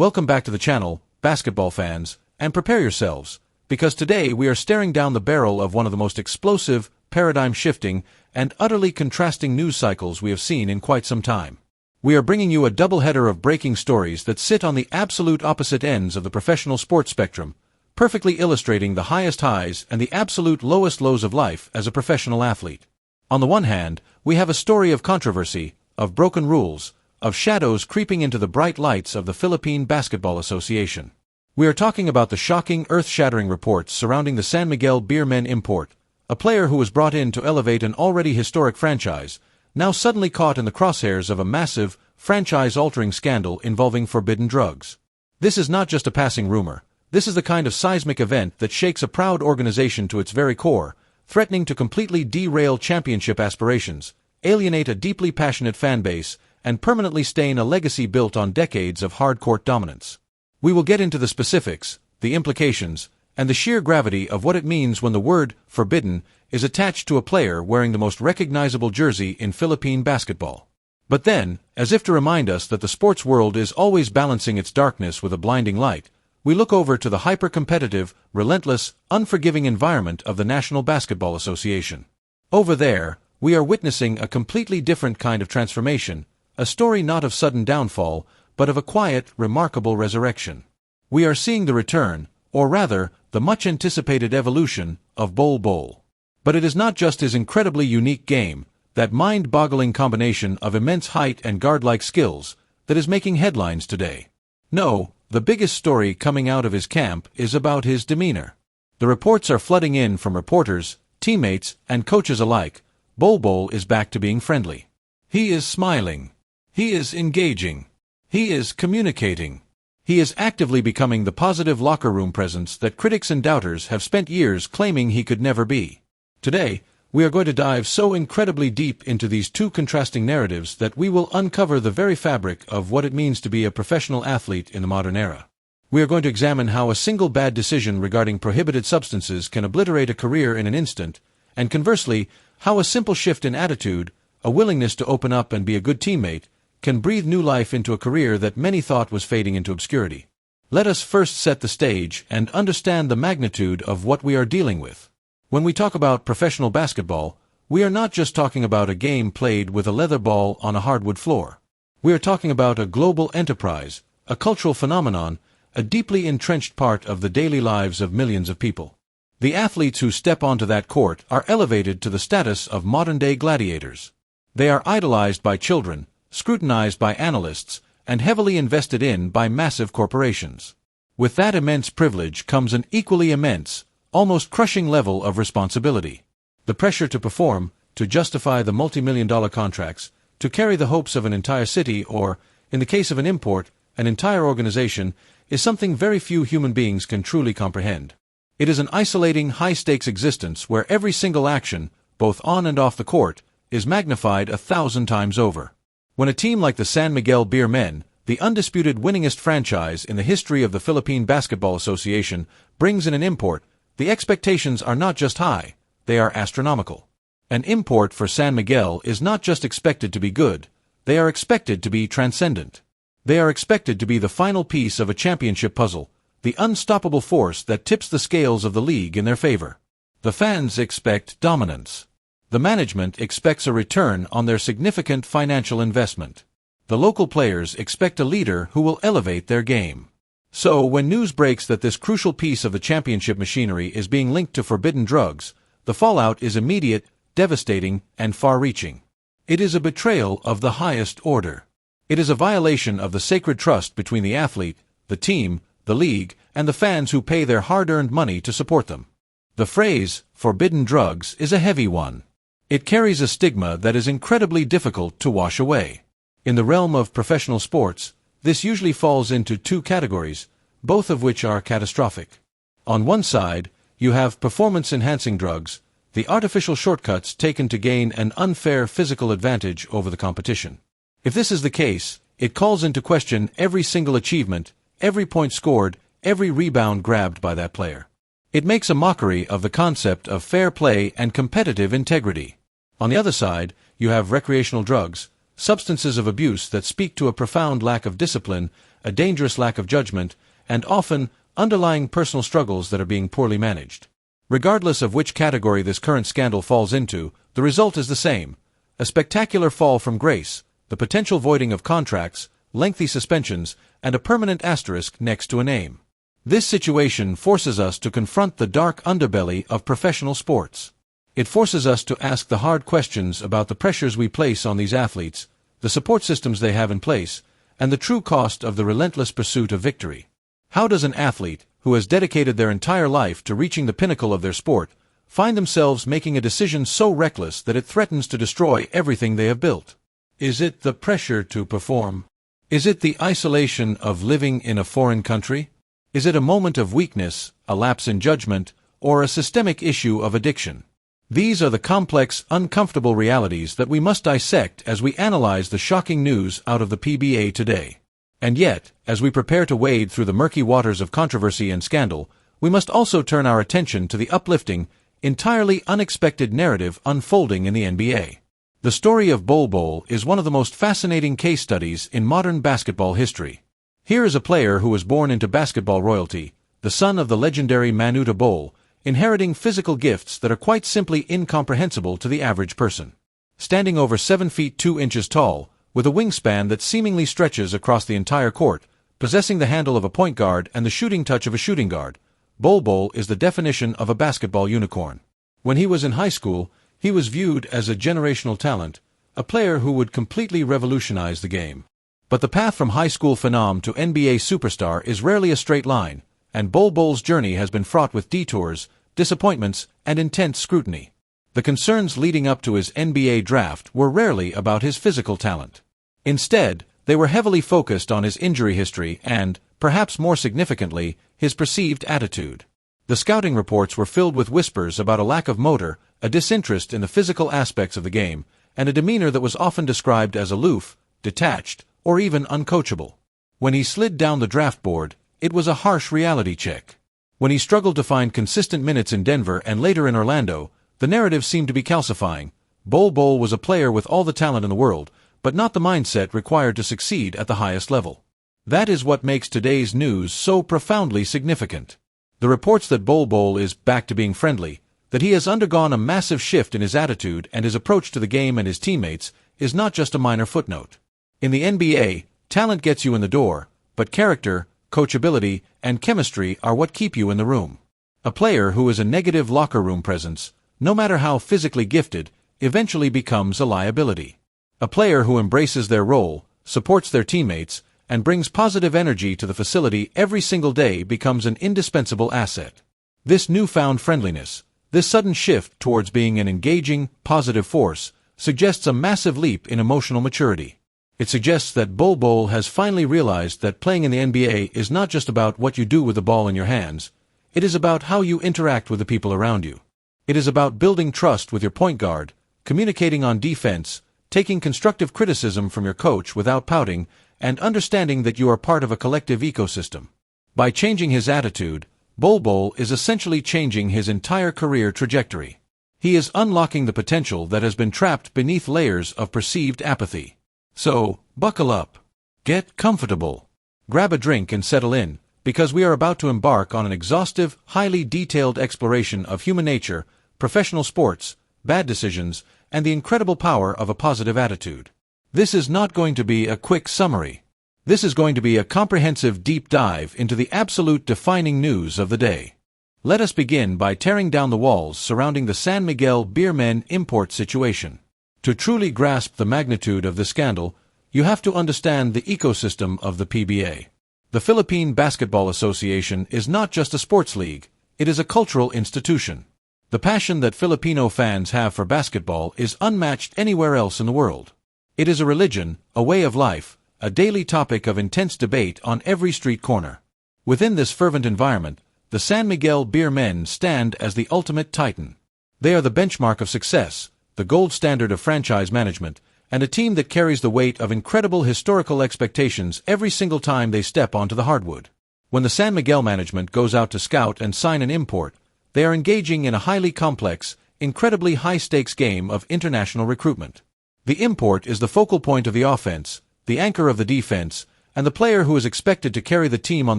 Welcome back to the channel, basketball fans, and prepare yourselves, because today we are staring down the barrel of one of the most explosive, paradigm-shifting, and utterly contrasting news cycles we have seen in quite some time. We are bringing you a double-header of breaking stories that sit on the absolute opposite ends of the professional sports spectrum, perfectly illustrating the highest highs and the absolute lowest lows of life as a professional athlete. On the one hand, we have a story of controversy, of broken rules, of shadows creeping into the bright lights of the Philippine Basketball Association. We are talking about the shocking, earth-shattering reports surrounding the San Miguel Beer Men import, a player who was brought in to elevate an already historic franchise, now suddenly caught in the crosshairs of a massive, franchise-altering scandal involving forbidden drugs. This is not just a passing rumor. This is the kind of seismic event that shakes a proud organization to its very core, threatening to completely derail championship aspirations, alienate a deeply passionate fan base, and permanently stain a legacy built on decades of hard-court dominance. We will get into the specifics, the implications, and the sheer gravity of what it means when the word forbidden is attached to a player wearing the most recognizable jersey in Philippine basketball. But then, as if to remind us that the sports world is always balancing its darkness with a blinding light, we look over to the hyper-competitive, relentless, unforgiving environment of the National Basketball Association. Over there, we are witnessing a completely different kind of transformation, a story not of sudden downfall, but of a quiet, remarkable resurrection. We are seeing the return, or rather, the much-anticipated evolution, of Bol Bol. But it is not just his incredibly unique game, that mind-boggling combination of immense height and guard-like skills, that is making headlines today. No, the biggest story coming out of his camp is about his demeanor. The reports are flooding in from reporters, teammates, and coaches alike. Bol Bol is back to being friendly. He is smiling. He is engaging. He is communicating. He is actively becoming the positive locker room presence that critics and doubters have spent years claiming he could never be. Today, we are going to dive so incredibly deep into these two contrasting narratives that we will uncover the very fabric of what it means to be a professional athlete in the modern era. We are going to examine how a single bad decision regarding prohibited substances can obliterate a career in an instant, and conversely, how a simple shift in attitude, a willingness to open up and be a good teammate, can breathe new life into a career that many thought was fading into obscurity. Let us first set the stage and understand the magnitude of what we are dealing with. When we talk about professional basketball, we are not just talking about a game played with a leather ball on a hardwood floor. We are talking about a global enterprise, a cultural phenomenon, a deeply entrenched part of the daily lives of millions of people. The athletes who step onto that court are elevated to the status of modern-day gladiators. They are idolized by children, scrutinized by analysts, and heavily invested in by massive corporations. With that immense privilege comes an equally immense, almost crushing level of responsibility. The pressure to perform, to justify the multi-million-dollar contracts, to carry the hopes of an entire city or, in the case of an import, an entire organization, is something very few human beings can truly comprehend. It is an isolating, high-stakes existence where every single action, both on and off the court, is magnified 1,000 times over. When a team like the San Miguel Beer Men, the undisputed winningest franchise in the history of the Philippine Basketball Association, brings in an import, the expectations are not just high, they are astronomical. An import for San Miguel is not just expected to be good, they are expected to be transcendent. They are expected to be the final piece of a championship puzzle, the unstoppable force that tips the scales of the league in their favor. The fans expect dominance. The management expects a return on their significant financial investment. The local players expect a leader who will elevate their game. So, when news breaks that this crucial piece of the championship machinery is being linked to forbidden drugs, the fallout is immediate, devastating, and far-reaching. It is a betrayal of the highest order. It is a violation of the sacred trust between the athlete, the team, the league, and the fans who pay their hard-earned money to support them. The phrase, forbidden drugs, is a heavy one. It carries a stigma that is incredibly difficult to wash away. In the realm of professional sports, this usually falls into two categories, both of which are catastrophic. On one side, you have performance-enhancing drugs, the artificial shortcuts taken to gain an unfair physical advantage over the competition. If this is the case, it calls into question every single achievement, every point scored, every rebound grabbed by that player. It makes a mockery of the concept of fair play and competitive integrity. On the other side, you have recreational drugs, substances of abuse that speak to a profound lack of discipline a dangerous lack of judgment, and often underlying personal struggles that are being poorly managed. Regardless of which category this current scandal falls into, the result is the same: a spectacular fall from grace, the potential voiding of contracts, lengthy suspensions, and a permanent asterisk next to a name. This situation forces us to confront the dark underbelly of professional sports. It forces us to ask the hard questions about the pressures we place on these athletes, the support systems they have in place, and the true cost of the relentless pursuit of victory. How does an athlete, who has dedicated their entire life to reaching the pinnacle of their sport, find themselves making a decision so reckless that it threatens to destroy everything they have built? Is it the pressure to perform? Is it the isolation of living in a foreign country? Is it a moment of weakness, a lapse in judgment, or a systemic issue of addiction? These are the complex, uncomfortable realities that we must dissect as we analyze the shocking news out of the PBA today. And yet, as we prepare to wade through the murky waters of controversy and scandal, we must also turn our attention to the uplifting, entirely unexpected narrative unfolding in the NBA. The story of Bol Bol is one of the most fascinating case studies in modern basketball history. Here is a player who was born into basketball royalty, the son of the legendary Bol, inheriting physical gifts that are quite simply incomprehensible to the average person. Standing over 7 feet 2 inches tall, with a wingspan that seemingly stretches across the entire court, possessing the handle of a point guard and the shooting touch of a shooting guard, Bol Bol is the definition of a basketball unicorn. When he was in high school, he was viewed as a generational talent, a player who would completely revolutionize the game. But the path from high school phenom to NBA superstar is rarely a straight line, and Bol Bol's journey has been fraught with detours, disappointments, and intense scrutiny. The concerns leading up to his NBA draft were rarely about his physical talent. Instead, they were heavily focused on his injury history and, perhaps more significantly, his perceived attitude. The scouting reports were filled with whispers about a lack of motor, a disinterest in the physical aspects of the game, and a demeanor that was often described as aloof, detached, or even uncoachable. When he slid down the draft board, it was a harsh reality check. When he struggled to find consistent minutes in Denver and later in Orlando, the narrative seemed to be calcifying. Bol Bol was a player with all the talent in the world, but not the mindset required to succeed at the highest level. That is what makes today's news so profoundly significant. The reports that Bol Bol is back to being friendly, that he has undergone a massive shift in his attitude and his approach to the game and his teammates, is not just a minor footnote. In the NBA, talent gets you in the door, but character, coachability, and chemistry are what keep you in the room. A player who is a negative locker room presence, no matter how physically gifted, eventually becomes a liability. A player who embraces their role, supports their teammates, and brings positive energy to the facility every single day becomes an indispensable asset. This newfound friendliness, this sudden shift towards being an engaging, positive force, suggests a massive leap in emotional maturity. It suggests that Bol Bol has finally realized that playing in the NBA is not just about what you do with the ball in your hands. It is about how you interact with the people around you. It is about building trust with your point guard, communicating on defense, taking constructive criticism from your coach without pouting, and understanding that you are part of a collective ecosystem. By changing his attitude, Bol Bol is essentially changing his entire career trajectory. He is unlocking the potential that has been trapped beneath layers of perceived apathy. So, buckle up. Get comfortable. Grab a drink and settle in, because we are about to embark on an exhaustive, highly detailed exploration of human nature, professional sports, bad decisions, and the incredible power of a positive attitude. This is not going to be a quick summary. This is going to be a comprehensive deep dive into the absolute defining news of the day. Let us begin by tearing down the walls surrounding the San Miguel beer men import situation. To truly grasp the magnitude of the scandal, you have to understand the ecosystem of the PBA. The Philippine Basketball Association is not just a sports league, it is a cultural institution. The passion that Filipino fans have for basketball is unmatched anywhere else in the world. It is a religion, a way of life, a daily topic of intense debate on every street corner. Within this fervent environment, the San Miguel beer men stand as the ultimate titan. They are the benchmark of success, the gold standard of franchise management, and a team that carries the weight of incredible historical expectations every single time they step onto the hardwood. When the San Miguel management goes out to scout and sign an import, they are engaging in a highly complex, incredibly high-stakes game of international recruitment. The import is the focal point of the offense, the anchor of the defense, and the player who is expected to carry the team on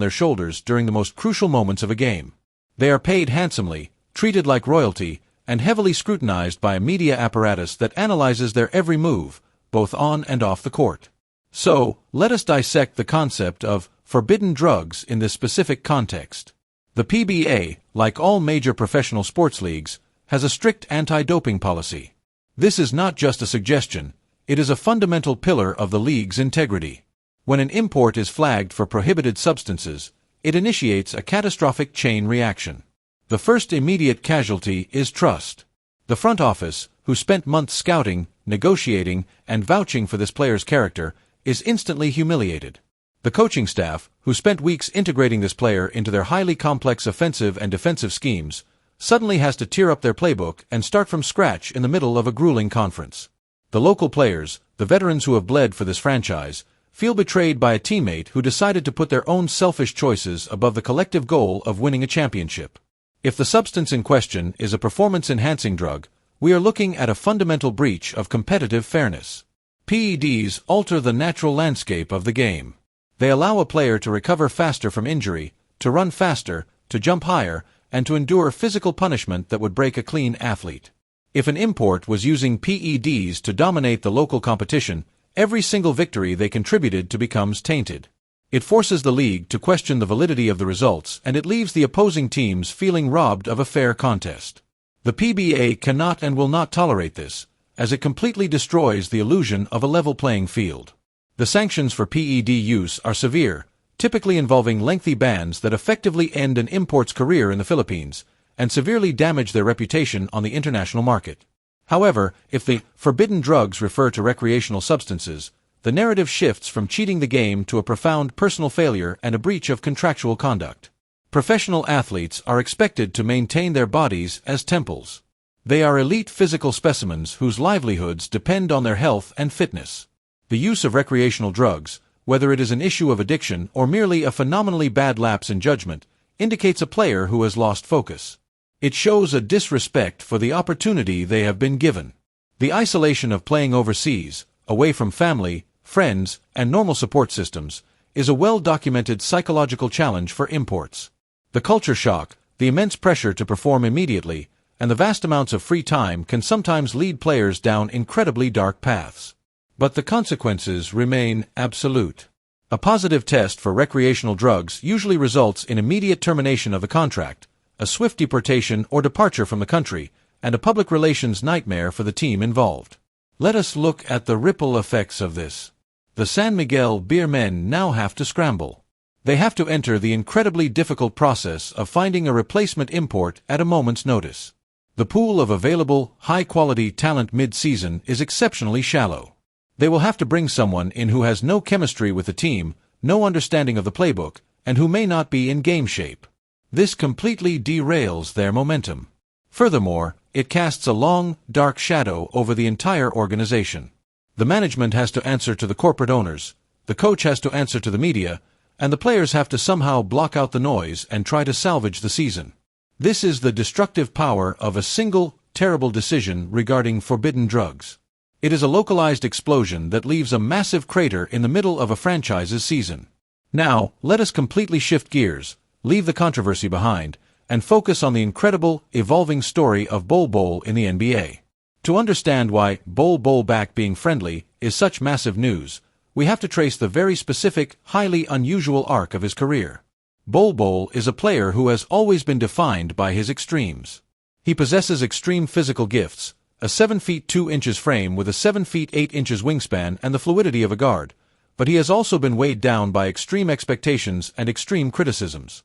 their shoulders during the most crucial moments of a game. They are paid handsomely, treated like royalty, and heavily scrutinized by a media apparatus that analyzes their every move, both on and off the court. So, let us dissect the concept of forbidden drugs in this specific context. The PBA, like all major professional sports leagues, has a strict anti-doping policy. This is not just a suggestion, it is a fundamental pillar of the league's integrity. When an import is flagged for prohibited substances, it initiates a catastrophic chain reaction. The first immediate casualty is trust. The front office, who spent months scouting, negotiating, and vouching for this player's character, is instantly humiliated. The coaching staff, who spent weeks integrating this player into their highly complex offensive and defensive schemes, suddenly has to tear up their playbook and start from scratch in the middle of a grueling conference. The local players, the veterans who have bled for this franchise, feel betrayed by a teammate who decided to put their own selfish choices above the collective goal of winning a championship. If the substance in question is a performance-enhancing drug, we are looking at a fundamental breach of competitive fairness. PEDs alter the natural landscape of the game. They allow a player to recover faster from injury, to run faster, to jump higher, and to endure physical punishment that would break a clean athlete. If an import was using PEDs to dominate the local competition, every single victory they contributed to becomes tainted. It forces the league to question the validity of the results, and it leaves the opposing teams feeling robbed of a fair contest. The PBA cannot and will not tolerate this, as it completely destroys the illusion of a level playing field. The sanctions for PED use are severe, typically involving lengthy bans that effectively end an import's career in the Philippines, and severely damage their reputation on the international market. However, if the forbidden drugs refer to recreational substances, the narrative shifts from cheating the game to a profound personal failure and a breach of contractual conduct. Professional athletes are expected to maintain their bodies as temples. They are elite physical specimens whose livelihoods depend on their health and fitness. The use of recreational drugs, whether it is an issue of addiction or merely a phenomenally bad lapse in judgment, indicates a player who has lost focus. It shows a disrespect for the opportunity they have been given. The isolation of playing overseas, away from family, friends, and normal support systems, is a well-documented psychological challenge for imports. The culture shock, the immense pressure to perform immediately, and the vast amounts of free time can sometimes lead players down incredibly dark paths. But the consequences remain absolute. A positive test for recreational drugs usually results in immediate termination of the contract, a swift deportation or departure from the country, and a public relations nightmare for the team involved. Let us look at the ripple effects of this. The San Miguel beer men now have to scramble. They have to enter the incredibly difficult process of finding a replacement import at a moment's notice. The pool of available, high-quality talent mid-season is exceptionally shallow. They will have to bring someone in who has no chemistry with the team, no understanding of the playbook, and who may not be in game shape. This completely derails their momentum. Furthermore, it casts a long, dark shadow over the entire organization. The management has to answer to the corporate owners, the coach has to answer to the media, and the players have to somehow block out the noise and try to salvage the season. This is the destructive power of a single, terrible decision regarding forbidden drugs. It is a localized explosion that leaves a massive crater in the middle of a franchise's season. Now, let us completely shift gears, leave the controversy behind, and focus on the incredible, evolving story of Bol Bol in the NBA. To understand why Bol Bol back being friendly is such massive news, we have to trace the very specific, highly unusual arc of his career. Bol Bol is a player who has always been defined by his extremes. He possesses extreme physical gifts, a 7 feet 2 inches frame with a 7 feet 8 inches wingspan and the fluidity of a guard, but he has also been weighed down by extreme expectations and extreme criticisms.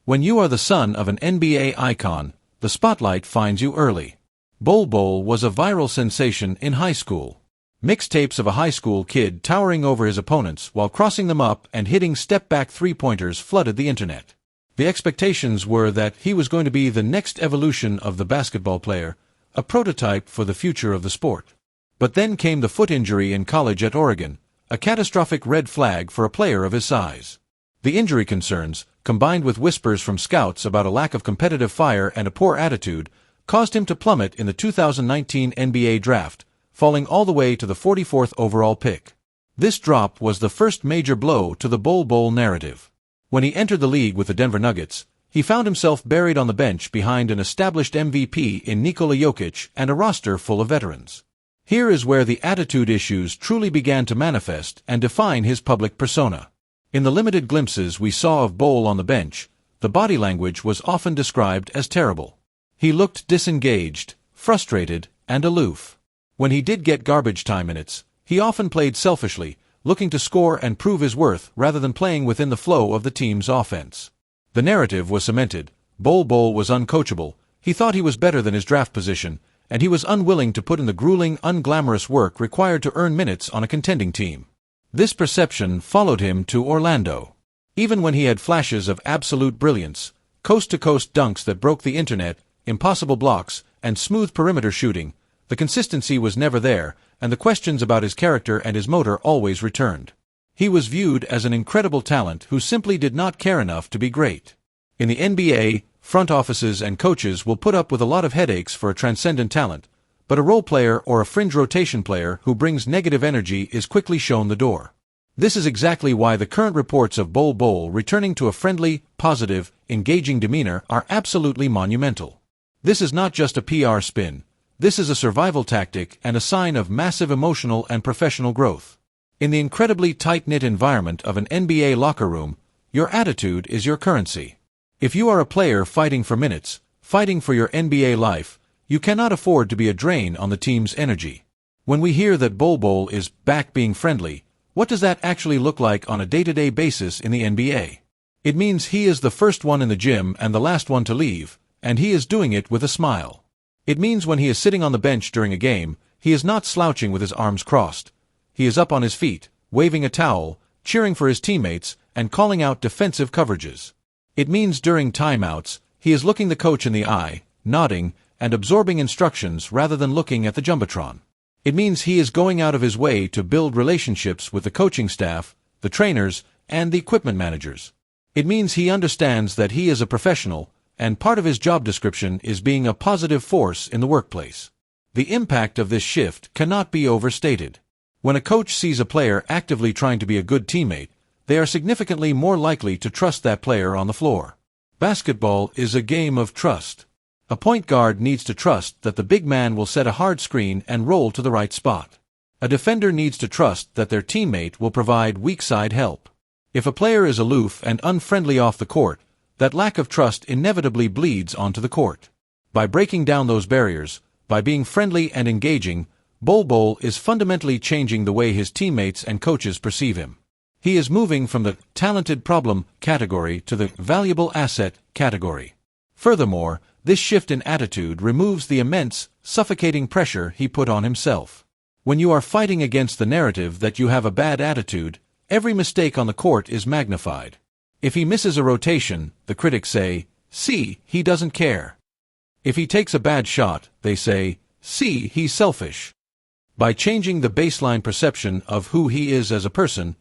When you are the son of an NBA icon, the spotlight finds you early. Bol Bol was a viral sensation in high school. Mixtapes of a high school kid towering over his opponents while crossing them up and hitting step-back three-pointers flooded the internet. The expectations were that he was going to be the next evolution of the basketball player, a prototype for the future of the sport. But then came the foot injury in college at Oregon, a catastrophic red flag for a player of his size. The injury concerns, combined with whispers from scouts about a lack of competitive fire and a poor attitude, caused him to plummet in the 2019 NBA draft, falling all the way to the 44th overall pick. This drop was the first major blow to the Bol Bol narrative. When he entered the league with the Denver Nuggets, he found himself buried on the bench behind an established MVP in Nikola Jokic and a roster full of veterans. Here is where the attitude issues truly began to manifest and define his public persona. In the limited glimpses we saw of Bol on the bench, the body language was often described as terrible. He looked disengaged, frustrated, and aloof. When he did get garbage time minutes, he often played selfishly, looking to score and prove his worth rather than playing within the flow of the team's offense. The narrative was cemented. Bol Bol was uncoachable, he thought he was better than his draft position, and he was unwilling to put in the grueling, unglamorous work required to earn minutes on a contending team. This perception followed him to Orlando. Even when he had flashes of absolute brilliance, coast-to-coast dunks that broke the internet, impossible blocks, and smooth perimeter shooting, the consistency was never there, and the questions about his character and his motor always returned. He was viewed as an incredible talent who simply did not care enough to be great. In the NBA, front offices and coaches will put up with a lot of headaches for a transcendent talent, but a role player or a fringe rotation player who brings negative energy is quickly shown the door. This is exactly why the current reports of Bol Bol returning to a friendly, positive, engaging demeanor are absolutely monumental. This is not just a PR spin. This is a survival tactic and a sign of massive emotional and professional growth. In the incredibly tight-knit environment of an NBA locker room, your attitude is your currency. If you are a player fighting for minutes, fighting for your NBA life, you cannot afford to be a drain on the team's energy. When we hear that Bol Bol is back being friendly, what does that actually look like on a day-to-day basis in the NBA? It means he is the first one in the gym and the last one to leave, and he is doing it with a smile. It means when he is sitting on the bench during a game, he is not slouching with his arms crossed. He is up on his feet, waving a towel, cheering for his teammates, and calling out defensive coverages. It means during timeouts, he is looking the coach in the eye, nodding, and absorbing instructions rather than looking at the jumbotron. It means he is going out of his way to build relationships with the coaching staff, the trainers, and the equipment managers. It means he understands that he is a professional, and part of his job description is being a positive force in the workplace. The impact of this shift cannot be overstated. When a coach sees a player actively trying to be a good teammate, they are significantly more likely to trust that player on the floor. Basketball is a game of trust. A point guard needs to trust that the big man will set a hard screen and roll to the right spot. A defender needs to trust that their teammate will provide weak side help. If a player is aloof and unfriendly off the court, that lack of trust inevitably bleeds onto the court. By breaking down those barriers, by being friendly and engaging, Bol Bol is fundamentally changing the way his teammates and coaches perceive him. He is moving from the talented problem category to the valuable asset category. Furthermore, this shift in attitude removes the immense, suffocating pressure he put on himself. When you are fighting against the narrative that you have a bad attitude, every mistake on the court is magnified. If he misses a rotation, the critics say, "See, he doesn't care." If he takes a bad shot, they say, "See, he's selfish." By changing the baseline perception of who he is as a person,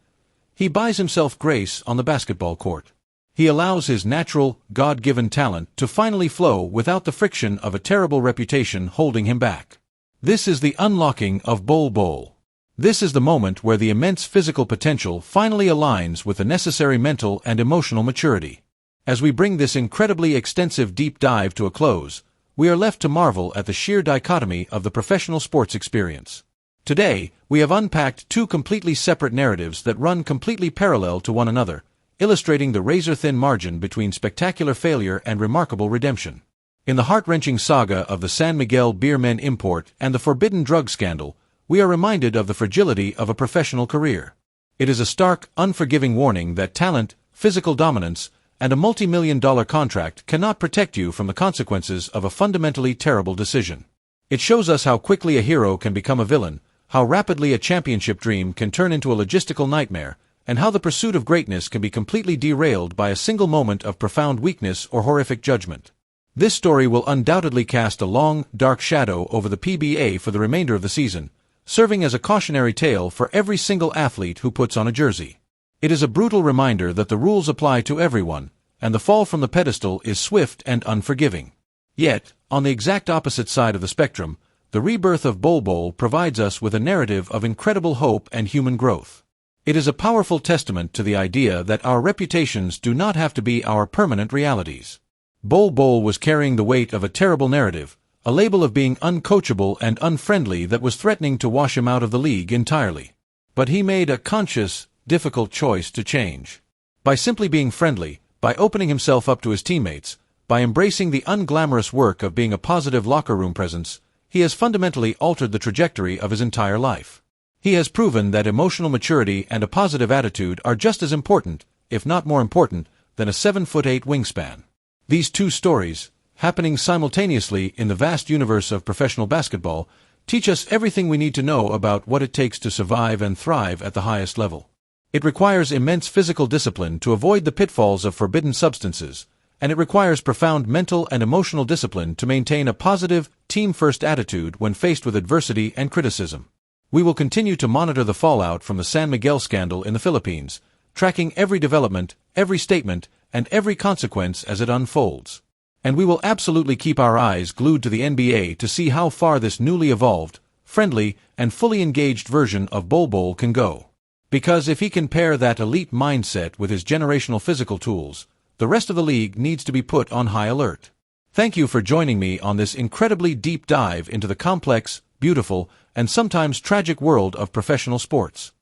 he buys himself grace on the basketball court. He allows his natural, God-given talent to finally flow without the friction of a terrible reputation holding him back. This is the unlocking of Bol Bol. This is the moment where the immense physical potential finally aligns with the necessary mental and emotional maturity. As we bring this incredibly extensive deep dive to a close, we are left to marvel at the sheer dichotomy of the professional sports experience. Today, we have unpacked two completely separate narratives that run completely parallel to one another, illustrating the razor-thin margin between spectacular failure and remarkable redemption. In the heart-wrenching saga of the San Miguel beer men import and the forbidden drug scandal, we are reminded of the fragility of a professional career. It is a stark, unforgiving warning that talent, physical dominance, and a multi-million-dollar contract cannot protect you from the consequences of a fundamentally terrible decision. It shows us how quickly a hero can become a villain, how rapidly a championship dream can turn into a logistical nightmare, and how the pursuit of greatness can be completely derailed by a single moment of profound weakness or horrific judgment. This story will undoubtedly cast a long, dark shadow over the PBA for the remainder of the season, serving as a cautionary tale for every single athlete who puts on a jersey. It is a brutal reminder that the rules apply to everyone, and the fall from the pedestal is swift and unforgiving. Yet, on the exact opposite side of the spectrum, the rebirth of Bol Bol provides us with a narrative of incredible hope and human growth. It is a powerful testament to the idea that our reputations do not have to be our permanent realities. Bol Bol was carrying the weight of a terrible narrative, a label of being uncoachable and unfriendly that was threatening to wash him out of the league entirely. But he made a conscious, difficult choice to change. By simply being friendly, by opening himself up to his teammates, by embracing the unglamorous work of being a positive locker room presence, he has fundamentally altered the trajectory of his entire life. He has proven that emotional maturity and a positive attitude are just as important, if not more important, than a 7'8" wingspan. These two stories, happening simultaneously in the vast universe of professional basketball, teach us everything we need to know about what it takes to survive and thrive at the highest level. It requires immense physical discipline to avoid the pitfalls of forbidden substances, and it requires profound mental and emotional discipline to maintain a positive, team-first attitude when faced with adversity and criticism. We will continue to monitor the fallout from the San Miguel scandal in the Philippines, tracking every development, every statement, and every consequence as it unfolds. And we will absolutely keep our eyes glued to the NBA to see how far this newly evolved, friendly, and fully engaged version of Bol Bol can go. Because if he can pair that elite mindset with his generational physical tools, the rest of the league needs to be put on high alert. Thank you for joining me on this incredibly deep dive into the complex, beautiful, and sometimes tragic world of professional sports.